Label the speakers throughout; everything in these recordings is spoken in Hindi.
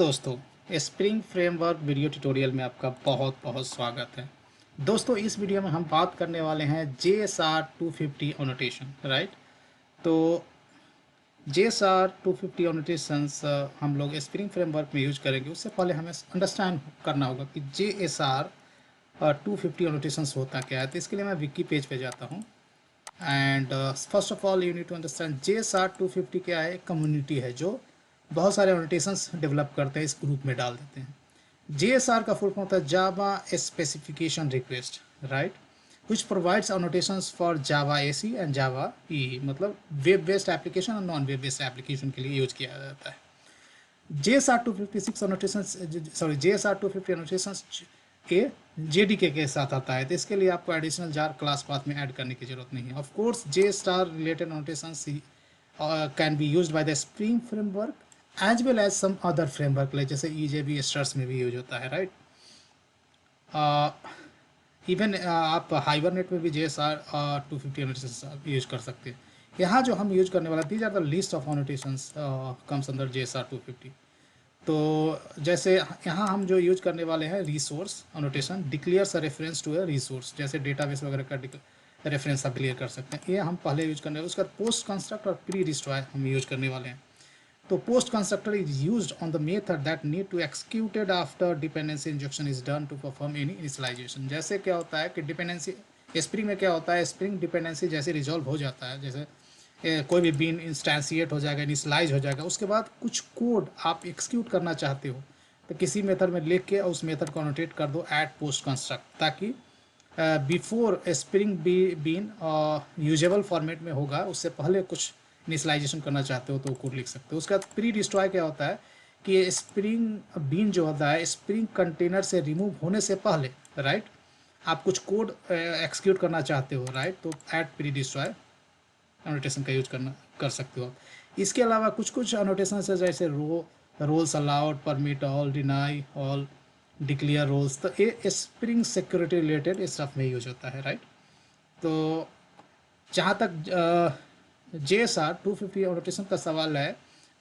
Speaker 1: दोस्तों, स्प्रिंग फ्रेमवर्क वीडियो ट्यूटोरियल में आपका बहुत बहुत स्वागत है। दोस्तों, इस वीडियो में हम बात करने वाले हैं JSR 250 एनोटेशन, राइट। तो JSR 250 एनोटेशंस हम लोग स्प्रिंग फ्रेमवर्क में यूज करेंगे। उससे पहले हमें अंडरस्टैंड करना होगा कि JSR 250 एनोटेशंस होता क्या है। तो इसके लिए मैं विकी पेज पे जाता हूँ and first of all you need to understand JSR 250 क्या है। एक कम्युनिटी है जो बहुत सारे एनोटेशंस डेवलप करते हैं, इस ग्रुप में डाल देते हैं। JSR का फुल फॉर्म होता है Java specification request, right, which provides annotations for Java SE and Java E, मतलब वेब बेस्ड एप्लीकेशन और नॉन वेब बेस्ड एप्लीकेशन के लिए यूज किया जाता है। JSR 256 एनोटेशंस, सॉरी JSR 250 एनोटेशंस के JDK के साथ आता है। तो इसके लिए आपको एडिशनल जार क्लास पाथ में ऐड करने की जरूरत नहीं है। Of course JStar related annotations can be used by the spring framework as well as some other framework, like जैसे EJB स्टार्स में भी यूज होता है, राइट। इवन आप हाइबरनेट में भी JSR 250 एनोटेशंस यूज कर सकते हैं। यहाँ जो हम यूज करने वाला, these are the list of annotations comes under JSR 250। तो जैसे यहाँ हम जो यूज करने वाले हैं resource annotation declares a reference to a resource, जैसे डेटाबेस वगैरह का रेफरेंस आप क्लियर कर सकते हैं। ये हम पहले यूज करने वाले। उसका पोस्ट कंस्ट्रक्ट और प्री डिस्ट्रॉय हम यूज करने वाले हैं। तो post constructor is used on the method that need to executed after dependency injection is done to perform any initialisation. जैसे क्या होता है कि डिपेंडेंसी स्प्रिंग में क्या होता है, स्प्रिंग डिपेंडेंसी जैसे रिजॉल्व हो जाता है, जैसे कोई भी बीन इंस्टेंशिएट हो जाएगा, इनिशियलाइज हो जाएगा, उसके बाद कुछ कोड आप एक्सक्यूट करना चाहते हो तो किसी मेथड में लिख के उस मेथड को एनोटेट कर दो एट पोस्ट कंस्ट्रक्ट, ताकि before spring bean usable format में होगा, उससे पहले कुछ इनिशियलाइजेशन करना चाहते हो तो कोड लिख सकते हो। उसके बाद प्री डिस्ट्रॉय क्या होता है कि स्प्रिंग बीन जो होता है स्प्रिंग कंटेनर से रिमूव होने से पहले, राइट, आप कुछ कोड एक्सक्यूट करना चाहते हो, राइट, तो एट प्री डिस्ट्रॉय एनोटेशन का यूज कर सकते हो। इसके अलावा कुछ कुछ एनोटेशन है जैसे roles allowed, permit all, deny all, declare roles, तो ये स्प्रिंग सिक्योरिटी रिलेटेड इस स्टफ में यूज होता है, राइट। तो जहाँ तक JSR 250 एनोटेशन का सवाल है,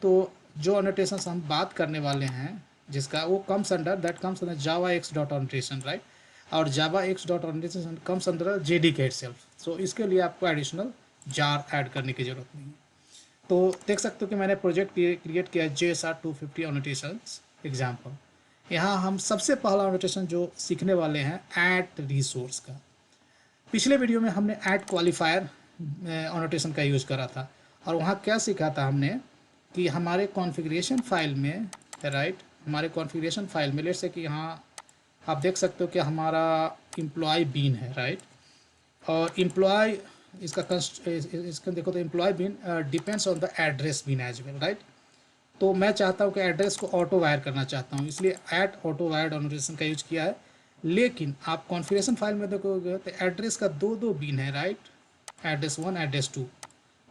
Speaker 1: तो जो एनोटेशन हम बात करने वाले हैं जिसका, वो comes under Java X dot annotation, right, और Java X dot annotation comes under JDK itself. So इसके लिए आपको एडिशनल जार ऐड करने की जरूरत नहीं है। तो देख सकते हो कि मैंने प्रोजेक्ट क्रिएट किया JSR 250 एनोटेशंस एग्जाम्पल। यहाँ हम सबसे पहला एनोटेशन जो सीखने वाले हैं एट रिसोर्स का। पिछले वीडियो में हमने ऐड क्वालिफायर एनोटेशन का यूज़ करा था, और वहाँ क्या सीखा था हमने कि हमारे कॉन्फ़िगरेशन फाइल में, राइट, हमारे कॉन्फ़िगरेशन फाइल में लेट्स से कि यहाँ आप देख सकते हो कि हमारा एम्प्लॉय बीन है, राइट, और एम्प्लॉय इसका देखो तो employee bean depends on the address bean as well, right. तो मैं चाहता हूँ कि एड्रेस को ऑटो वायर करना चाहता हूँ, इसलिए ऐट ऑटो वायर्ड एनोटेशन का यूज किया है। लेकिन आप कॉन्फ़िगरेशन फाइल में देखोगे तो एड्रेस का दो बीन है, राइट, एड्रेस 1 एड्रेस 2।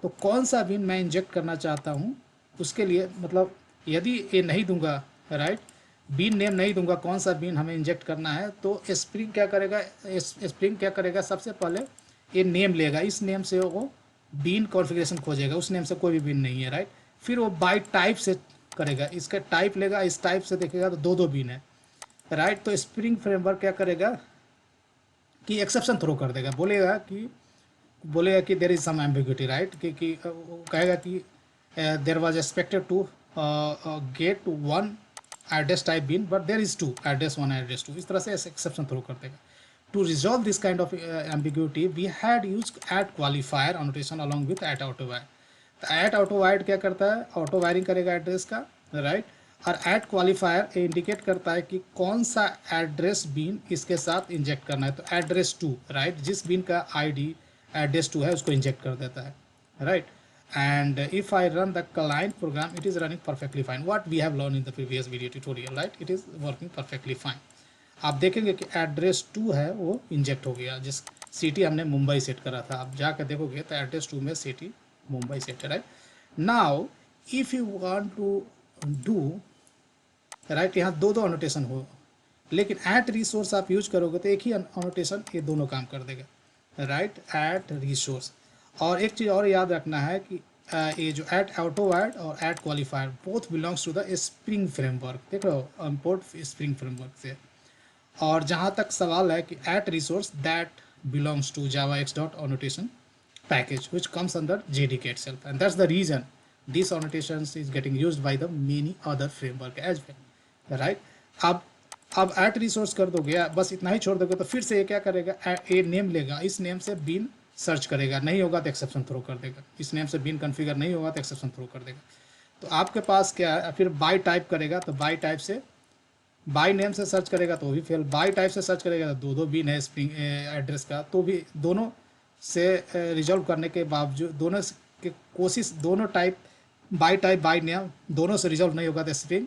Speaker 1: तो कौन सा बीन मैं इंजेक्ट करना चाहता हूँ, उसके लिए मतलब यदि ये नहीं दूंगा, राइट, बीन नेम नहीं दूंगा कौन सा बीन हमें इंजेक्ट करना है, तो स्प्रिंग क्या करेगा, सबसे पहले ये नेम लेगा, इस नेम से वो बीन कॉन्फ़िगरेशन खोजेगा, उस नेम से कोई भी बीन नहीं है, राइट। फिर वो बाय टाइप से करेगा, इसका टाइप लेगा, इस टाइप से देखेगा तो दो बीन है, राइट। तो स्प्रिंग फ्रेमवर्क क्या करेगा कि एक्सेप्शन थ्रो कर देगा, बोलेगा कि there is some ambiguity, right, कि कहेगा कि there was expected to get 1 address type bean but there is 2 address 1 address 2, इस तरह से एक्सेप्शन थ्रो कर देगा। To resolve this kind of ambiguity we had use at qualifier annotation along with at autowire. तो एट ऑटो वायर्ड क्या करता है, ऑटो वायरिंग करेगा एड्रेस का, राइट, और एट क्वालिफायर इंडिकेट करता है कि कौन सा एड्रेस बीन इसके साथ इंजेक्ट करना है। तो एड्रेस 2, राइट, जिस बीन का ID एड्रेस 2 है उसको इंजेक्ट कर देता है, right. And if I run the client program it is running perfectly fine, what we have learn in the previous video tutorial, right, it is working perfectly fine. आप देखेंगे कि एड्रेस 2 है वो इंजेक्ट हो गया, जिस सिटी हमने मुंबई सेट करा था, आप जाकर देखोगे तो एड्रेस 2 में सिटी मुंबई सेट है, right. Now if you want to do, right, यहाँ दो एनोटेशन हो, लेकिन एट रिसोर्स आप यूज करोगे तो एक ही एनोटेशन ये दोनों काम कर देगा, राइट, एट रिसोर्स। और एक चीज़ और याद रखना है कि ये जो एट ऑटोवायर्ड और at qualifier both belongs to the spring framework, देख रहे हो, इम्पोर्ट स्प्रिंग फ्रेमवर्क से। और जहाँ तक सवाल है कि at resource that belongs to Java X dot annotation package which comes under JDK itself, and that's the reason this annotations is getting used by the many other framework as well, right? अब एट रिसोर्स कर दोगे, बस इतना ही छोड़ दोगे, तो फिर से ये क्या करेगा, ए नेम लेगा, इस नेम से बीन सर्च करेगा, नहीं होगा तो एक्सेप्शन थ्रो कर देगा, इस नेम से बीन कॉन्फ़िगर नहीं होगा तो एक्सेप्शन थ्रो कर देगा। तो आपके पास क्या है, फिर बाय टाइप करेगा, तो बाय टाइप से बाय नेम से सर्च करेगा तो भी फेल, बाय टाइप से सर्च करेगा तो दो बीन है स्प्रिंग एड्रेस का, तो भी दोनों से रिजॉल्व करने के बावजूद, दोनों के कोशिश, दोनों टाइप बाय नेम दोनों से रिजॉल्व नहीं होगा तो स्प्रिंग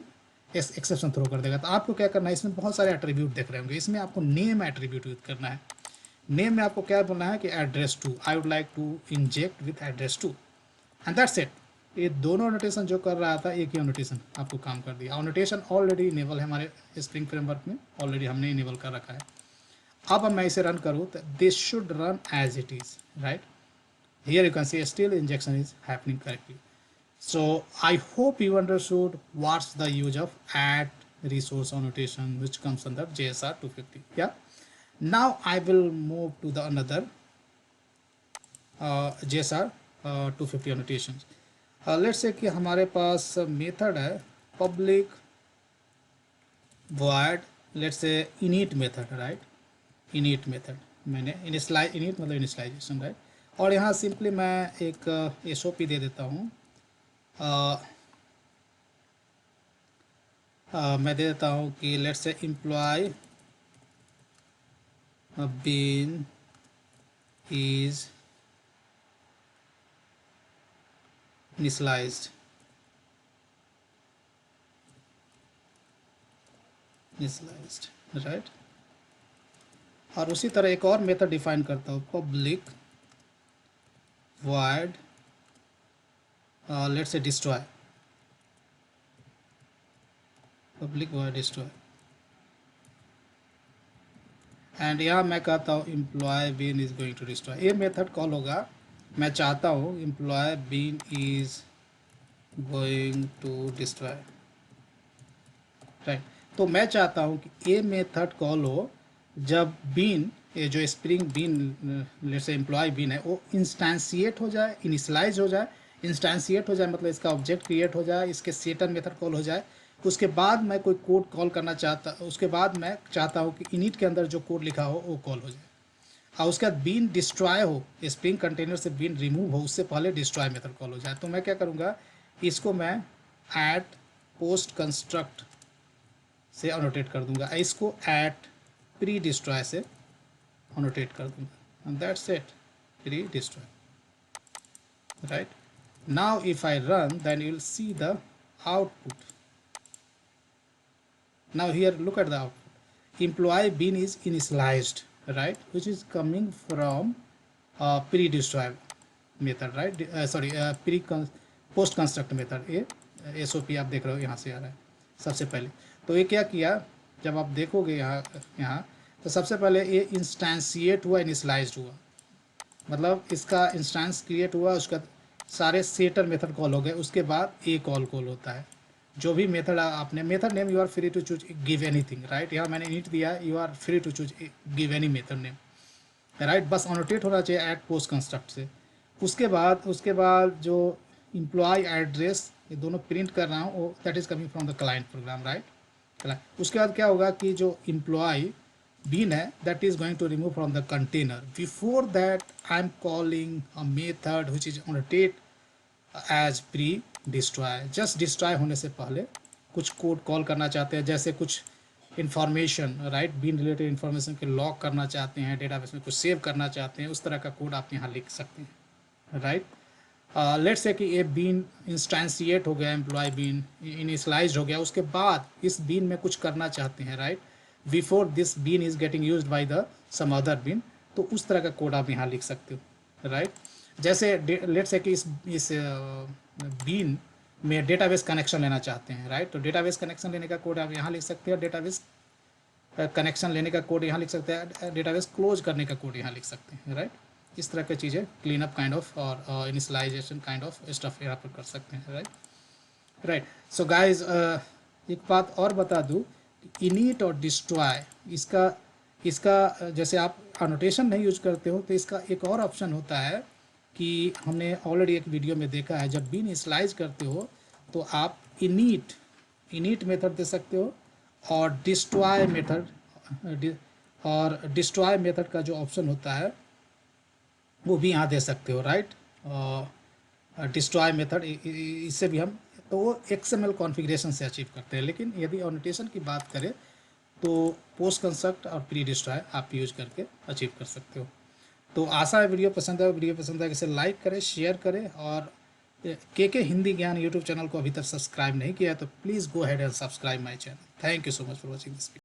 Speaker 1: एक्सेप्शन थ्रो कर देगा। तो आपको क्या करना है, इसमें बहुत सारे एट्रीब्यूट देख रहे होंगे, इसमें आपको नेम एट्रीब्यूट यूज करना है। नेम में आपको क्या बोलना है कि address two, I would like to inject with address two, and that's it. ये दोनों नोटेशन जो कर रहा था, एक ही नोटेशन आपको काम कर दिया। नोटेशन ऑलरेडी इनेबल है हमारे स्प्रिंग फ्रेमवर्क में, ऑलरेडी हमने इनेबल कर रखा है। अब मैं इसे रन करूँ तो this should run as it is, right? Here you can see still injection is happening correctly. So I hope you understood what's the use of at resource annotation which comes under JSR 250. Yeah. Now I will move to the another JSR 250 annotations. Let's say कि हमारे पास मेथड है public void, let's say init method, right? init method मैंने init मतलब initialization, right? और यहाँ सिंपली मैं एक SOP दे देता हूँ। मैं दे देता हूँ कि let's say employee bean is initialised, right? और उसी तरह एक और मेथड डिफाइन करता हूँ, public void let's say destroy, public void destroy, and यहाँ मैं कहता हूँ employee bean is going to destroy. ये मेथड कॉल होगा, मैं चाहता हूँ employee bean is going to destroy, right? तो मैं चाहता हूँ कि ये मेथड कॉल हो जब बीन, ये जो स्प्रिंग बीन जैसे एम्प्लॉय बीन है वो इंस्टेंशिएट हो जाए, इनिशियलाइज हो जाए। इंस्टेंशिएट हो जाए मतलब इसका ऑब्जेक्ट क्रिएट हो जाए, इसके सेटर मेथड कॉल हो जाए, उसके बाद मैं कोई कोड कॉल करना चाहता, उसके बाद मैं चाहता हूँ कि इनिट के अंदर जो कोड लिखा हो वो कॉल हो जाए, और उसके बाद बीन डिस्ट्रॉय हो, स्प्रिंग कंटेनर से बीन रिमूव हो, उससे पहले डिस्ट्रॉय मेथड कॉल हो जाए। तो मैं क्या करूँगा, इसको मैं ऐट पोस्ट कंस्ट्रक्ट से अनोटेट कर दूंगा, इसको ऐट प्री डिस्ट्रॉय से अनोटेट कर दूंगा, and that's it, pre destroy, right? Now if I run then you will see the output. Now here look at the output. Employee bean is initialized, right, which is coming from pre-destroy method, right? Sorry, post construct method। ये SOP आप देख रहे हो यहाँ से आ रहा है सबसे पहले। तो ये क्या किया, जब आप देखोगे यहाँ तो सबसे पहले ये इंस्टेंशिएट हुआ, इनिशियलाइज्ड हुआ, मतलब इसका इंस्टेंस क्रिएट हुआ, उसका सारे सेटर मेथड कॉल हो गए, उसके बाद ए कॉल होता है। जो भी मेथड आपने, method name you are free to choose give anything, right? यहाँ मैंने इनिट दिया, you are free to choose give any method name, right? बस अनोटेट होना चाहिए ऐट पोस्ट कंस्ट्रक्ट से। उसके बाद जो एम्प्लॉय एड्रेस, ये दोनों प्रिंट कर रहा हूँ, that is coming from the client program, right? उसके बाद क्या होगा कि जो एम्प्लॉय बीन है that is going to remove from the container. Before that I am calling a method which is annotate as pre destroy. Just destroy होने से पहले कुछ कोड कॉल करना चाहते हैं, जैसे कुछ information, right, bean related information के लॉक करना चाहते हैं, डेटाबेस में कुछ सेव करना चाहते हैं, उस तरह का कोड आप यहाँ लिख सकते हैं, राइट? लेट्स से कि ये बीन इंस्टेंशिएट हो गया, एम्प्लॉय बीन इनिशियलाइज्ड हो गया, उसके बाद इस बीन में कुछ करना चाहते हैं, right? Before this bean is getting used by the some other bean, तो उस तरह का कोड आप यहाँ लिख सकते हो, राइट? जैसे लेट्स से कि इस बीन में डेटाबेस कनेक्शन लेना चाहते हैं, राइट? तो डेटाबेस कनेक्शन लेने का कोड आप यहाँ लिख सकते हैं, डेटाबेस कनेक्शन लेने का कोड यहाँ लिख सकते हैं, डेटाबेस क्लोज करने का कोड यहाँ लिख सकते हैं, राइट? इस तरह की चीज़ें क्लीन अप काइंड ऑफ और इनिशियलाइजेशन काइंड ऑफ स्टफ यहाँ पर कर सकते हैं, राइट। राइट, सो गाइज एक बात और बता दूँ, इनिट और डिस्ट्रॉय, इसका इसका जैसे आप अनोटेशन नहीं यूज करते हो तो इसका एक और ऑप्शन होता है कि हमने ऑलरेडी एक वीडियो में देखा है, जब भी इनिशियलाइज करते हो तो आप इनिट मेथड दे सकते हो और डिस्ट्रॉय मेथड, और डिस्ट्रॉय मेथड का जो ऑप्शन होता है वो भी यहाँ दे सकते हो, राइट। डिस्ट्रॉय मेथड इससे भी हम तो वो XML कॉन्फ़िगरेशन से अचीव करते हैं, लेकिन यदि एनोटेशन की बात करें तो पोस्ट कंस्ट्रक्ट और प्री डिस्ट्रॉय आप यूज करके अचीव कर सकते हो। तो आशा है वीडियो पसंद है इसे लाइक करें, शेयर करें, और के हिंदी ज्ञान यूट्यूब चैनल को अभी तक सब्सक्राइब नहीं किया है तो please go ahead and subscribe my channel. Thank you so much for watching this video.